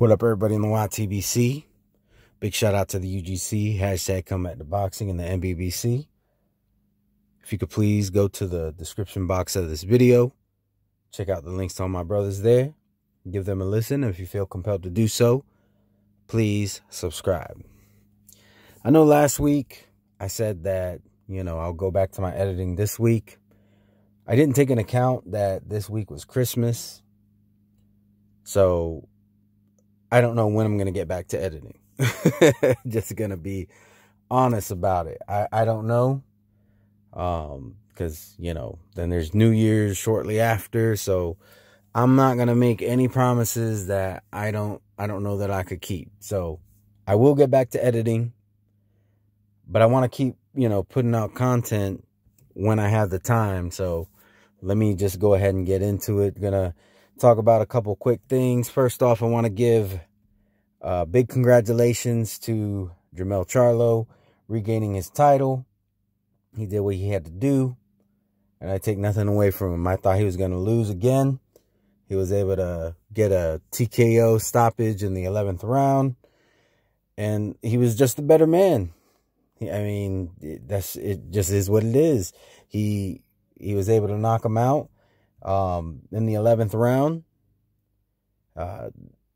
What up, everybody in the YTBC? Big shout out to the UGC, hashtag come at the boxing, and the NBBC. If you could please go to the description box of this video, check out the links to all my brothers there, give them a listen. If you feel compelled to do so, please subscribe. I know last week I said that, I'll go back to my editing this week. I didn't take into account that this week was Christmas. So I don't know when I'm going to get back to editing. Just going to be honest about it. I don't know. Because, then there's New Year's shortly after. So I'm not going to make any promises that I don't know that I could keep. So I will get back to editing. But I want to keep, putting out content when I have the time. So let me just go ahead and get into it. Gonna talk about a couple quick things. First off, I want to give big congratulations to Charlo regaining his title. He did what he had to do, and I take nothing away from him. I thought he was going to lose again. He was able to get a TKO stoppage in the 11th round, and he was just a better man. I mean, it just is what it is. He was able to knock him out in the 11th round.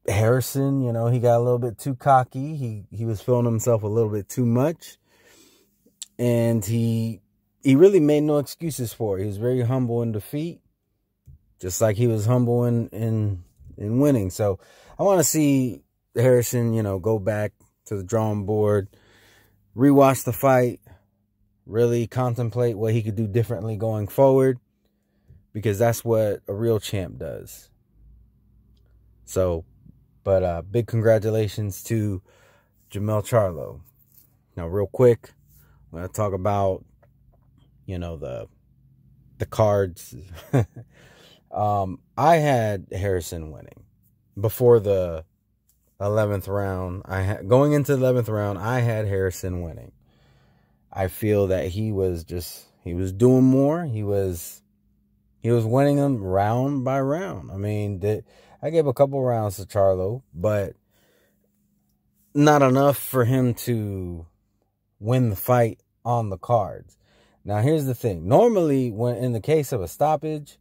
Harrison, he got a little bit too cocky. He was feeling himself a little bit too much. And he really made no excuses for it. He was very humble in defeat, just like he was humble in winning. So I want to see Harrison, go back to the drawing board, rewatch the fight, really contemplate what he could do differently going forward, because that's what a real champ does. So, but big congratulations to Charlo. Now, real quick, I'm going to talk about, the cards. I had Harrison winning before the 11th round. Going into the 11th round, I had Harrison winning. I feel that he was doing more. He was winning them round by round. I mean, I gave a couple rounds to Charlo, but not enough for him to win the fight on the cards. Now, here's the thing. Normally, when in the case of a stoppage,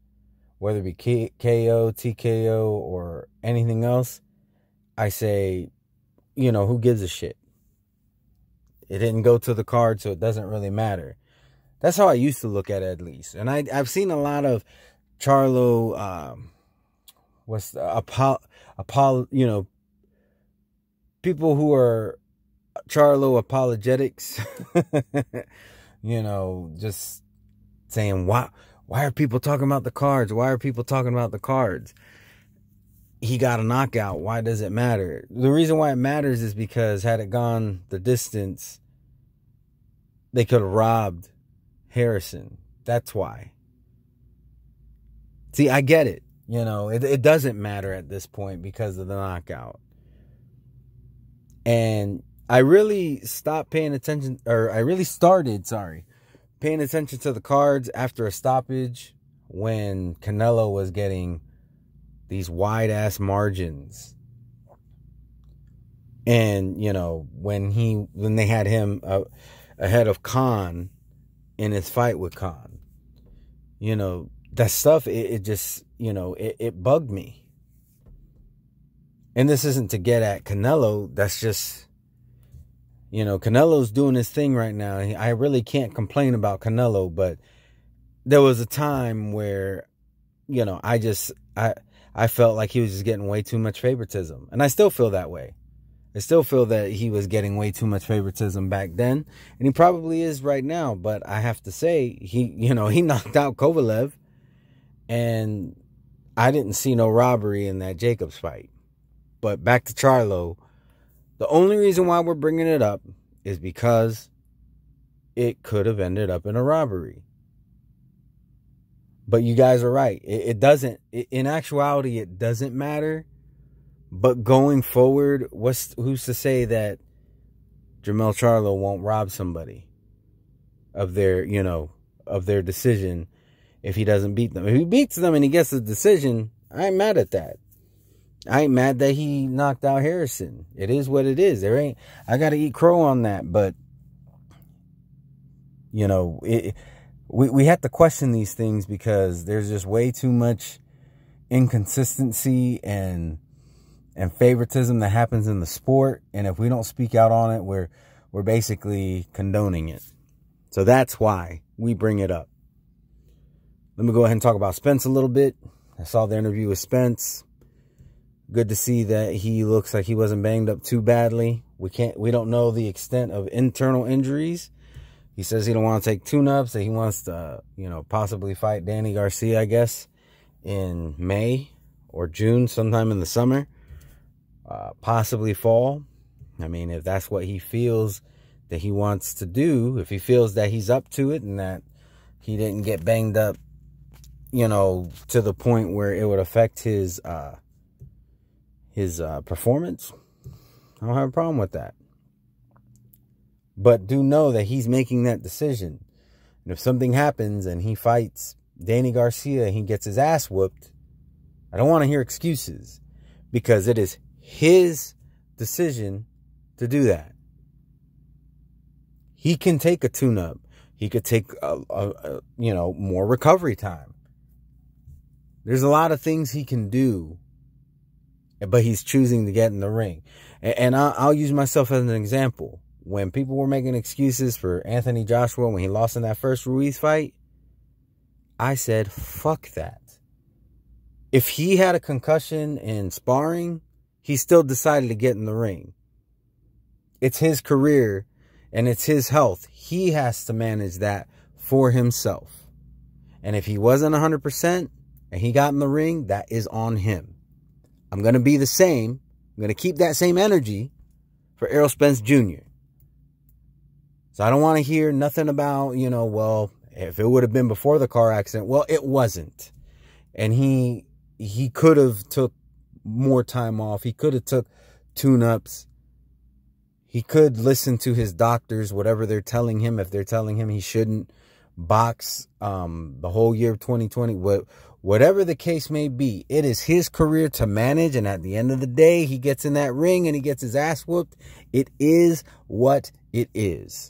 whether it be KO, TKO, or anything else, I say, who gives a shit? It didn't go to the card, so it doesn't really matter. That's how I used to look at it, at least. And I've seen a lot of Charlo, people who are Charlo apologetics, just saying, why are people talking about the cards? Why are people talking about the cards? He got a knockout. Why does it matter? The reason why it matters is because had it gone the distance, they could have robbed Harrison. That's why. See, I get it. It doesn't matter at this point because of the knockout. And I really stopped paying attention, or I really started, paying attention to the cards after a stoppage when Canelo was getting these wide-ass margins. And, when they had him ahead of Khan in his fight with Khan, that stuff, it just, it bugged me. And this isn't to get at Canelo. That's just, Canelo's doing his thing right now. I really can't complain about Canelo, but there was a time where, I felt like he was just getting way too much favoritism. And I still feel that way. I still feel that he was getting way too much favoritism back then. And he probably is right now. But I have to say, he knocked out Kovalev. And I didn't see no robbery in that Jacobs fight. But back to Charlo. The only reason why we're bringing it up is because it could have ended up in a robbery. But you guys are right. It doesn't, in actuality, it doesn't matter. But going forward, who's to say that Charlo won't rob somebody of their, of their decision if he doesn't beat them? If he beats them and he gets the decision, I ain't mad at that. I ain't mad that he knocked out Harrison. It is what it is. I got to eat crow on that. But, you know, we have to question these things because there's just way too much inconsistency and favoritism that happens in the sport. And if we don't speak out on it, we're basically condoning it. So that's why we bring it up. Let me go ahead and talk about Spence a little bit. I saw the interview with Spence. Good to see that he looks like he wasn't banged up too badly. We don't know the extent of internal injuries. He says he don't want to take tune-ups, that he wants to, you know, possibly fight Danny Garcia, I guess, in May or June, sometime in the summer, possibly fall. I mean, if that's what he feels that he wants to do, if he feels that he's up to it and that he didn't get banged up, you know, to the point where it would affect his performance, I don't have a problem with that. But do know that he's making that decision. And if something happens and he fights Danny Garcia and he gets his ass whooped, I don't want to hear excuses, because it is his decision to do that. He can take a tune-up. He could take you know, more recovery time. There's a lot of things he can do, but he's choosing to get in the ring. And I'll use myself as an example. When people were making excuses for Anthony Joshua when he lost in that first Ruiz fight, I said, fuck that. If he had a concussion in sparring, he still decided to get in the ring. It's his career and it's his health. He has to manage that for himself. And if he wasn't 100% and he got in the ring, that is on him. I'm going to be the same. I'm going to keep that same energy for Errol Spence Jr. So I don't want to hear nothing about, you know, well, if it would have been before the car accident. Well, it wasn't. And he could have took more time off. He could have took tune-ups. He could listen to his doctors, whatever they're telling him. If they're telling him he shouldn't box the whole year of 2020, whatever the case may be, it is his career to manage. And at the end of the day, he gets in that ring and he gets his ass whooped. It is what it is.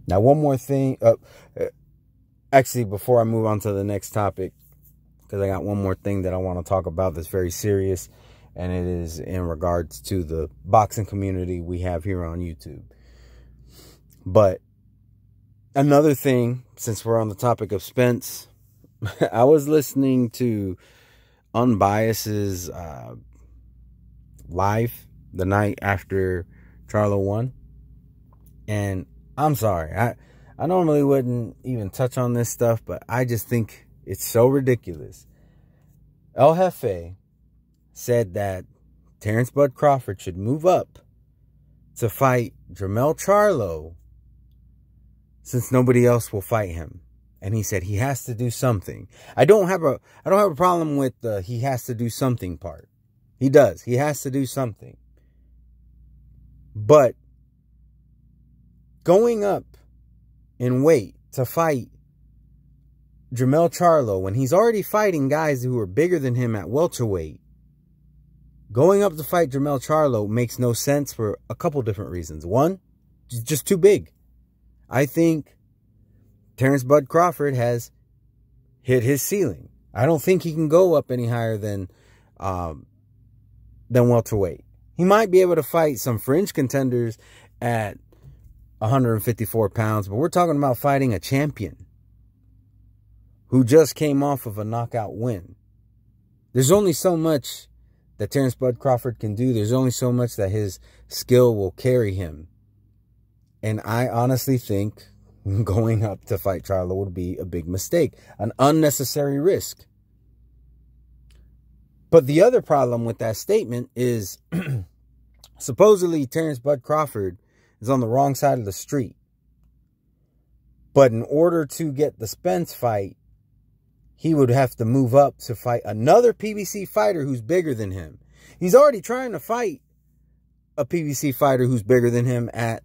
Now, one more thing. Actually, before I move on to the next topic, because I got one more thing that I want to talk about that's very serious, and it is in regards to the boxing community we have here on YouTube. But another thing, since we're on the topic of Spence, I was listening to Unbiased's live the night after Charlo won, and I'm sorry, I normally wouldn't even touch on this stuff, but I just think it's so ridiculous. El Jefe said that Terrence Bud Crawford should move up to fight Jermell Charlo since nobody else will fight him. And he said he has to do something. I don't have a problem with the he has to do something part. He does. He has to do something. But going up in weight to fight Jermell Charlo when he's already fighting guys who are bigger than him at welterweight, going up to fight Jermell Charlo makes no sense for a couple different reasons. One, just too big. I think Terrence Bud Crawford has hit his ceiling. I don't think he can go up any higher than welterweight. He might be able to fight some fringe contenders at 154 pounds, but we're talking about fighting a champion who just came off of a knockout win. There's only so much that Terrence Bud Crawford can do. There's only so much that his skill will carry him. And I honestly think going up to fight Charlo would be a big mistake, an unnecessary risk. But the other problem with that statement is supposedly Terrence Bud Crawford is on the wrong side of the street. But in order to get the Spence fight, he would have to move up to fight another PBC fighter who's bigger than him. He's already trying to fight a PBC fighter who's bigger than him at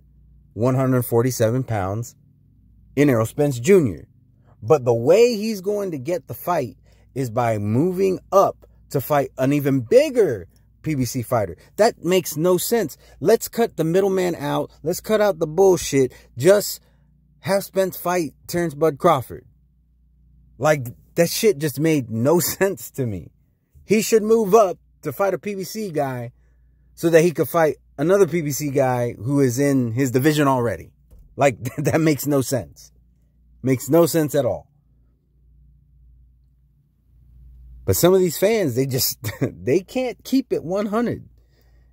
147 pounds in Errol Spence Jr. But the way he's going to get the fight is by moving up to fight an even bigger PBC fighter. That makes no sense. Let's cut the middleman out. Let's cut out the bullshit. Just have Spence fight Terrence Bud Crawford. Like, that shit just made no sense to me. He should move up to fight a PBC guy so that he could fight another PBC guy who is in his division already. Like, that makes no sense. Makes no sense at all. But some of these fans, they just, they can't keep it 100.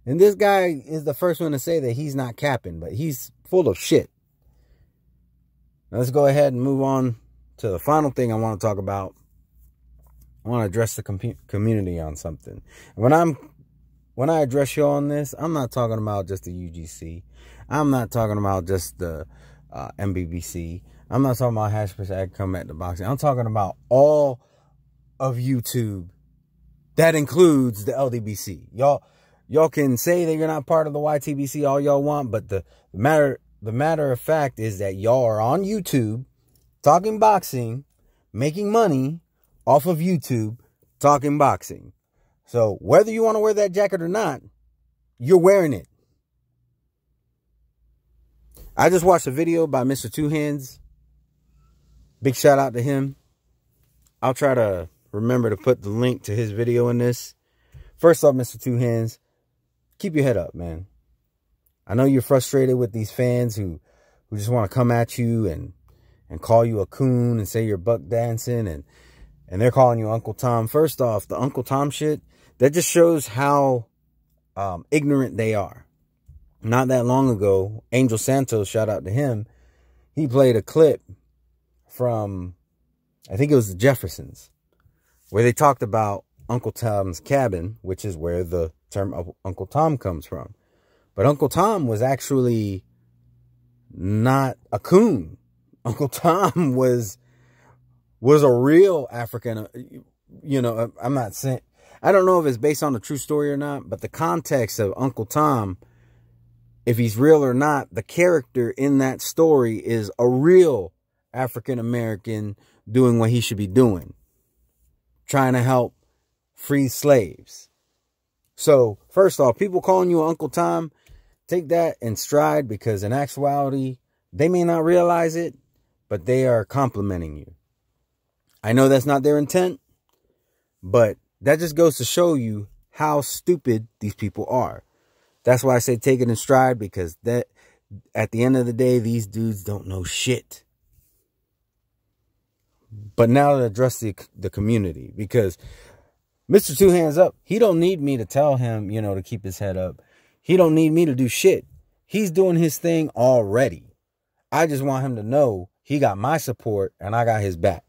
And this guy is the first one to say that he's not capping, but he's full of shit. Now let's go ahead and move on to the final thing I want to talk about. I want to address the community on something. When I address you on this, I'm not talking about just the UGC. I'm not talking about just the NBBC. I'm not talking about hashtag come at the boxing. I'm talking about all of YouTube. That includes the LDBC. Y'all can say that you're not part of the YTBC all y'all want, but the matter of fact is that y'all are on YouTube talking boxing, making money off of YouTube talking boxing. So whether you want to wear that jacket or not, you're wearing it. I just watched a video by Mr. Two Hands. Big shout out to him. I'll try to remember to put the link to his video in this. First off, Mr. Two Hands, keep your head up, man. I know you're frustrated with these fans who just want to come at you and call you a coon and say you're buck dancing and they're calling you Uncle Tom. First off, the Uncle Tom shit, that just shows how ignorant they are. Not that long ago, Angel Santos, shout out to him, he played a clip from, I think it was the Jeffersons, where they talked about Uncle Tom's Cabin, which is where the term Uncle Tom comes from. But Uncle Tom was actually not a coon. Uncle Tom was a real African, you know, I'm not saying, I don't know if it's based on a true story or not, but the context of Uncle Tom, if he's real or not, the character in that story is a real African American doing what he should be doing, trying to help free slaves. So first off, people calling you Uncle Tom, take that in stride, because in actuality, they may not realize it, but they are complimenting you. I know that's not their intent, but that just goes to show you how stupid these people are. That's why I say take it in stride, because that at the end of the day, these dudes don't know shit. But now to address the community, because Mr. Two Hands Up, he don't need me to tell him, you know, to keep his head up. He don't need me to do shit. He's doing his thing already. I just want him to know he got my support and I got his back.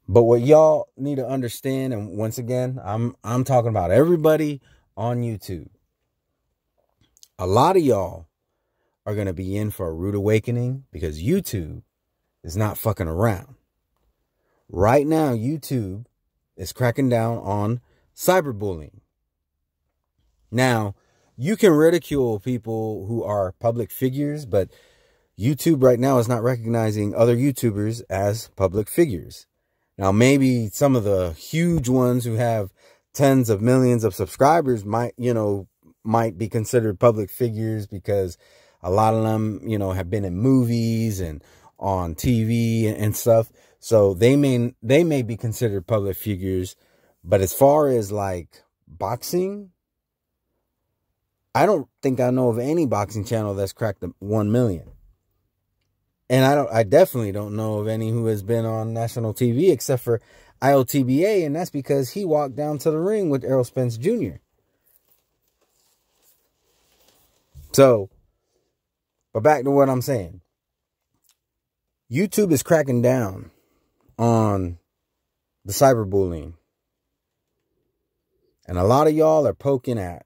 But what y'all need to understand, and once again, I'm talking about everybody on YouTube. A lot of y'all are going to be in for a rude awakening, because YouTube is not fucking around. Right now, YouTube is cracking down on cyberbullying. Now, you can ridicule people who are public figures, but YouTube right now is not recognizing other YouTubers as public figures. Now, maybe some of the huge ones who have tens of millions of subscribers might be considered public figures, because a lot of them, you know, have been in movies and on TV and stuff. So they may be considered public figures. But as far as like boxing, I don't think I know of any boxing channel that's cracked 1 million. And I definitely don't know of any who has been on national TV except for IOTBA, and that's because he walked down to the ring with Errol Spence Jr. So, but back to what I'm saying. YouTube is cracking down on the cyberbullying. And a lot of y'all are poking at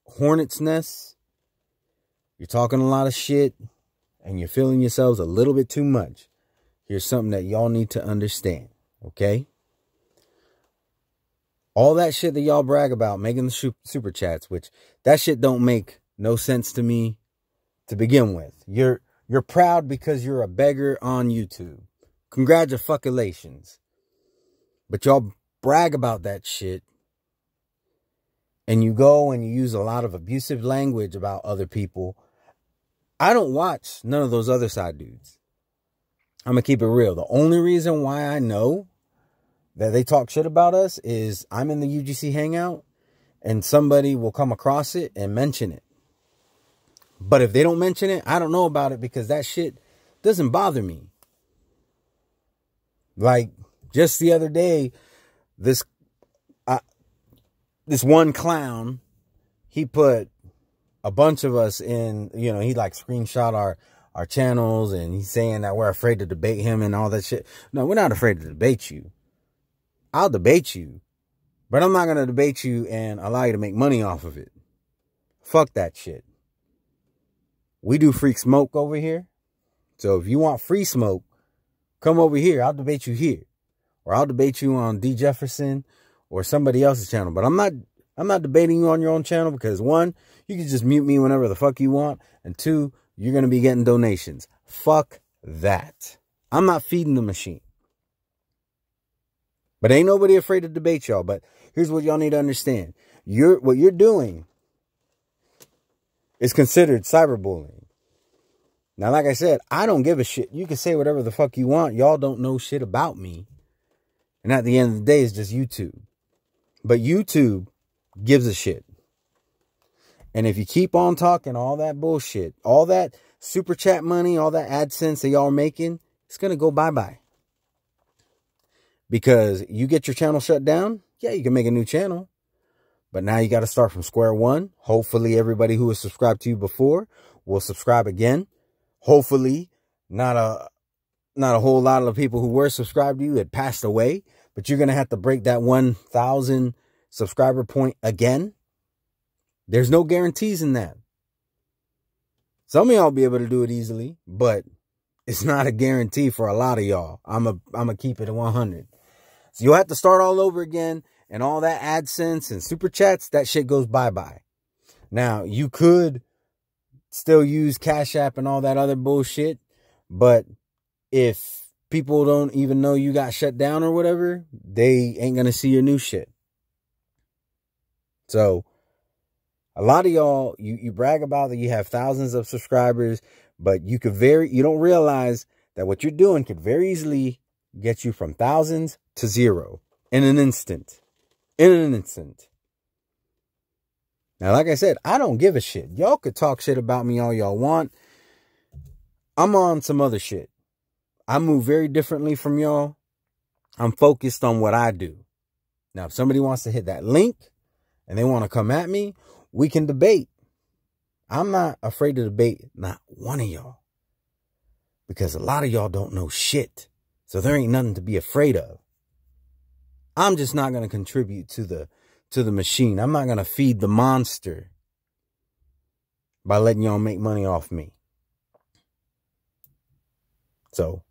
hornet's nests. You're talking a lot of shit, and you're feeling yourselves a little bit too much. Here's something that y'all need to understand, okay? All that shit that y'all brag about, making the super chats, which that shit don't make no sense to me to begin with. You're proud because you're a beggar on YouTube. Congratulations. But y'all brag about that shit. And you go and you use a lot of abusive language about other people. I don't watch none of those other side dudes. I'm going to keep it real. The only reason why I know that they talk shit about us is I'm in the UGC hangout and somebody will come across it and mention it. But if they don't mention it, I don't know about it because that shit doesn't bother me. Like just the other day, this one clown, he put a bunch of us in, you know, he like screenshot our channels and he's saying that we're afraid to debate him and all that shit. No, we're not afraid to debate you. I'll debate you, but I'm not going to debate you and allow you to make money off of it. Fuck that shit. We do free smoke over here. So if you want free smoke, come over here. I'll debate you here. Or I'll debate you on D. Jefferson or somebody else's channel. But I'm not debating you on your own channel because one, you can just mute me whenever the fuck you want. And two, you're going to be getting donations. Fuck that. I'm not feeding the machine. But ain't nobody afraid to debate y'all. But here's what y'all need to understand. What you're doing is considered cyberbullying. Now, like I said, I don't give a shit. You can say whatever the fuck you want. Y'all don't know shit about me. And at the end of the day, it's just YouTube. But YouTube gives a shit. And if you keep on talking all that bullshit, all that super chat money, all that AdSense that y'all are making, it's going to go bye-bye. Because you get your channel shut down, yeah, you can make a new channel. But now you got to start from square one. Hopefully everybody who was subscribed to you before will subscribe again. Hopefully not a whole lot of the people who were subscribed to you had passed away. But you're going to have to break that 1,000 subscriber point again. There's no guarantees in that. Some of y'all be able to do it easily, but it's not a guarantee for a lot of y'all. I'm going to keep it at 100. So you'll have to start all over again. And all that AdSense and super chats, that shit goes bye-bye. Now, you could still use Cash App and all that other bullshit. But if people don't even know you got shut down or whatever, they ain't going to see your new shit. So, a lot of y'all, you brag about that you have thousands of subscribers, but you don't realize that what you're doing could very easily get you from thousands to zero in an instant. In an instant. Now, like I said, I don't give a shit. Y'all could talk shit about me all y'all want. I'm on some other shit. I move very differently from y'all. I'm focused on what I do. Now, if somebody wants to hit that link and they want to come at me, we can debate. I'm not afraid to debate not one of y'all. Because a lot of y'all don't know shit. So there ain't nothing to be afraid of. I'm just not going to contribute to the machine. I'm not going to feed the monster by letting y'all make money off me. So,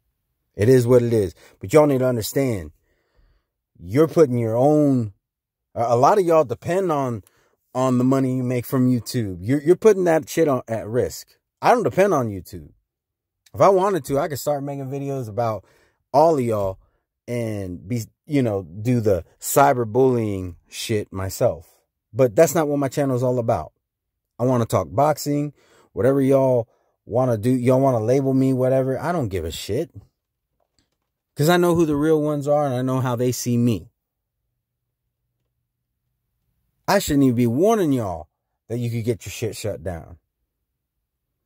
it is what it is. But y'all need to understand, you're putting your own, a lot of y'all depend on the money you make from YouTube. You're putting that shit at risk. I don't depend on YouTube. If I wanted to, I could start making videos about all of y'all and be, do the cyberbullying shit myself. But that's not what my channel is all about. I want to talk boxing, whatever y'all want to do. Y'all want to label me, whatever. I don't give a shit. Because I know who the real ones are and I know how they see me. I shouldn't even be warning y'all that you could get your shit shut down.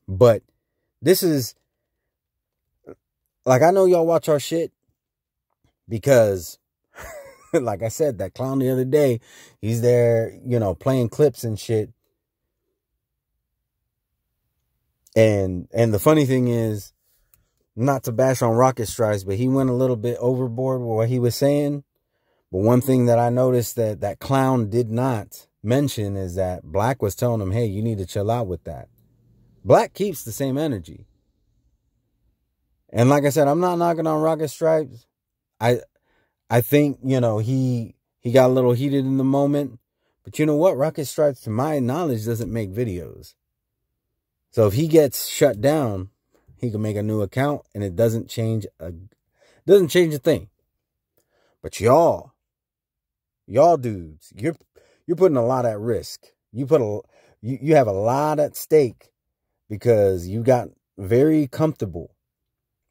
But this is, like, I know y'all watch our shit. Because, like I said, that clown the other day, he's there, playing clips and shit. And the funny thing is, not to bash on Rocket Stripes, but he went a little bit overboard with what he was saying. But one thing that I noticed that clown did not mention is that Black was telling him, hey, you need to chill out with that. Black keeps the same energy. And like I said, I'm not knocking on Rocket Stripes. I think, he got a little heated in the moment. But you know what? Rocket Stripes, to my knowledge, doesn't make videos. So if he gets shut down, he can make a new account and it doesn't change Doesn't change a thing. But y'all dudes, you're putting a lot at risk. You have a lot at stake because you got very comfortable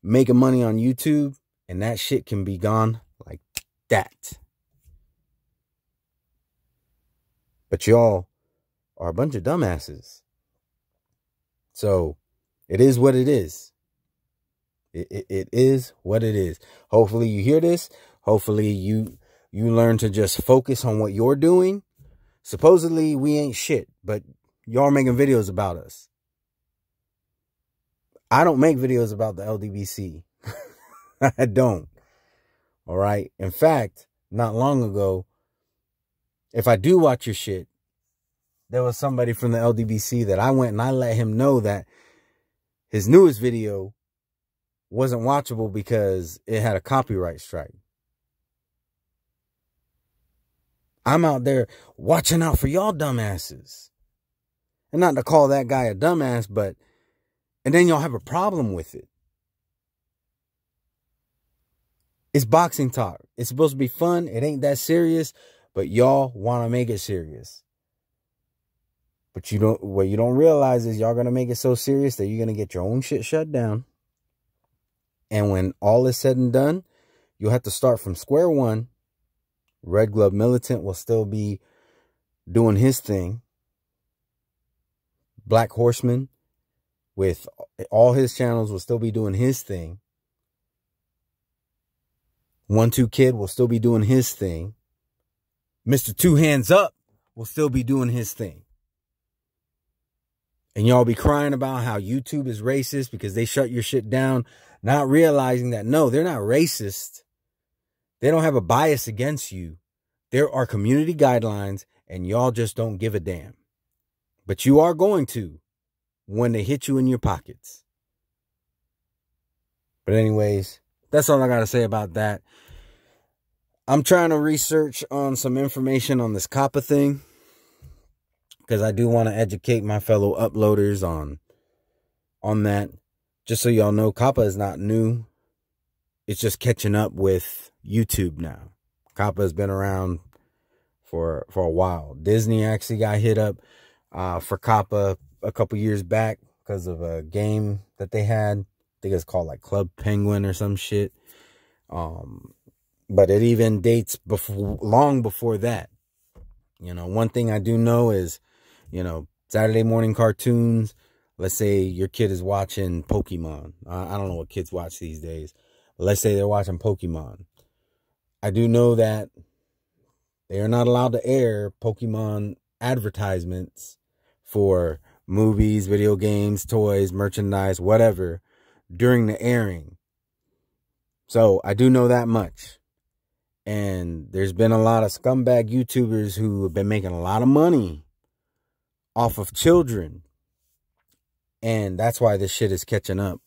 making money on YouTube, and that shit can be gone like that. But y'all are a bunch of dumbasses. So it is what it is. It is what it is. Hopefully you hear this. Hopefully you learn to just focus on what you're doing. Supposedly we ain't shit, but y'all are making videos about us. I don't make videos about the LDBC. I don't. All right. In fact, not long ago, if I do watch your shit, there was somebody from the LDBC that I went and I let him know that his newest video wasn't watchable because it had a copyright strike. I'm out there watching out for y'all dumbasses. And not to call that guy a dumbass, but, and then y'all have a problem with it. It's boxing talk. It's supposed to be fun. It ain't that serious, but y'all want to make it serious. But what you don't realize is y'all going to make it so serious that you're going to get your own shit shut down. And when all is said and done, you'll have to start from square one. Red Glove Militant will still be doing his thing. Black Horseman, with all his channels, will still be doing his thing. 1-2 Kid will still be doing his thing. Mr. Two Hands Up will still be doing his thing. And y'all be crying about how YouTube is racist because they shut your shit down, not realizing that, no, they're not racist. They don't have a bias against you. There are community guidelines, and y'all just don't give a damn. But you are going to when they hit you in your pockets. But anyways, that's all I got to say about that. I'm trying to research on some information on this COPPA thing, because I do want to educate my fellow uploaders on that. Just so y'all know, COPPA is not new. It's just catching up with YouTube now. COPPA has been around for a while. Disney actually got hit up for COPPA a couple years back because of a game that they had. I think it's called like Club Penguin or some shit. But it even dates long before that. You know, one thing I do know is, you know, Saturday morning cartoons. Let's say your kid is watching Pokemon. I don't know what kids watch these days. But let's say they're watching Pokemon. I do know that they are not allowed to air Pokemon advertisements for movies, video games, toys, merchandise, whatever, during the airing. So I do know that much. And there's been a lot of scumbag YouTubers who have been making a lot of money off of children. And that's why this shit is catching up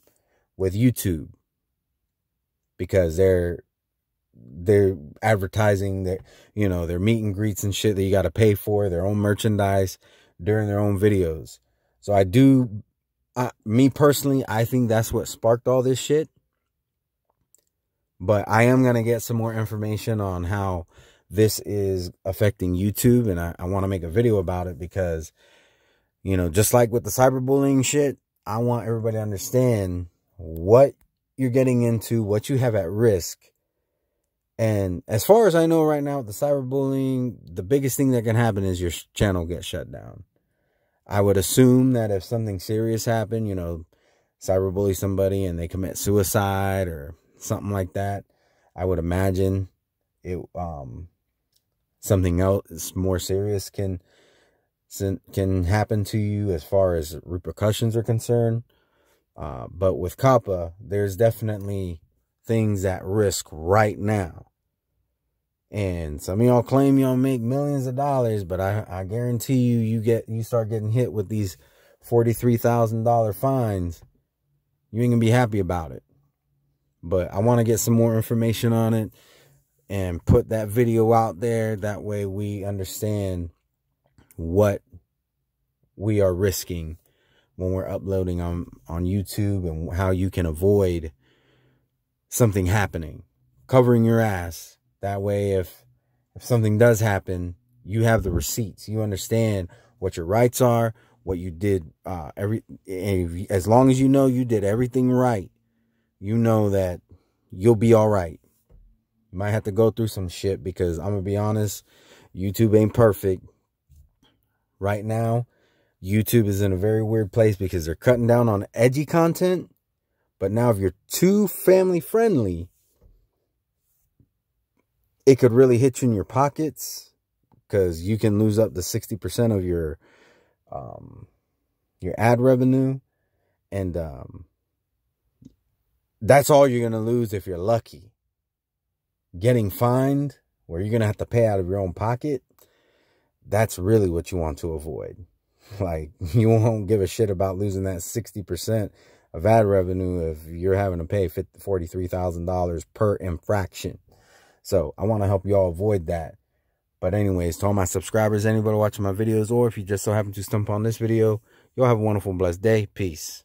with YouTube. Because they're advertising their, you know, their meet and greets and shit that you got to pay for, their own merchandise during their own videos. So me personally, I think that's what sparked all this shit. But I am going to get some more information on how this is affecting YouTube. And I want to make a video about it because, you know, just like with the cyberbullying shit, I want everybody to understand what you're getting into, what you have at risk. And as far as I know right now, with the cyberbullying, the biggest thing that can happen is your channel gets shut down. I would assume that if something serious happened, you know, cyberbully somebody and they commit suicide or something like that, I would imagine it something else more serious can happen to you as far as repercussions are concerned. But with COPPA, there's definitely things at risk right now. And some of y'all claim y'all make millions of dollars, but I guarantee you start getting hit with these $43,000 fines, you ain't gonna be happy about it. But I want to get some more information on it and put that video out there. That way we understand what we are risking when we're uploading on YouTube and how you can avoid something happening, covering your ass. That way, if something does happen, you have the receipts. You understand what your rights are, what you did. As long as you know you did everything right, you know that you'll be all right. You might have to go through some shit, because I'm gonna be honest, YouTube ain't perfect. Right now, YouTube is in a very weird place because they're cutting down on edgy content. But now if you're too family friendly, it could really hit you in your pockets, because you can lose up to 60% of your ad revenue. And that's all you're going to lose if you're lucky. Getting fined, where you're going to have to pay out of your own pocket, that's really what you want to avoid. Like, you won't give a shit about losing that 60% of ad revenue if you're having to pay $43,000 per infraction. So I want to help you all avoid that. But anyways, to all my subscribers, anybody watching my videos, or if you just so happen to stumble on this video, y'all have a wonderful, blessed day. Peace.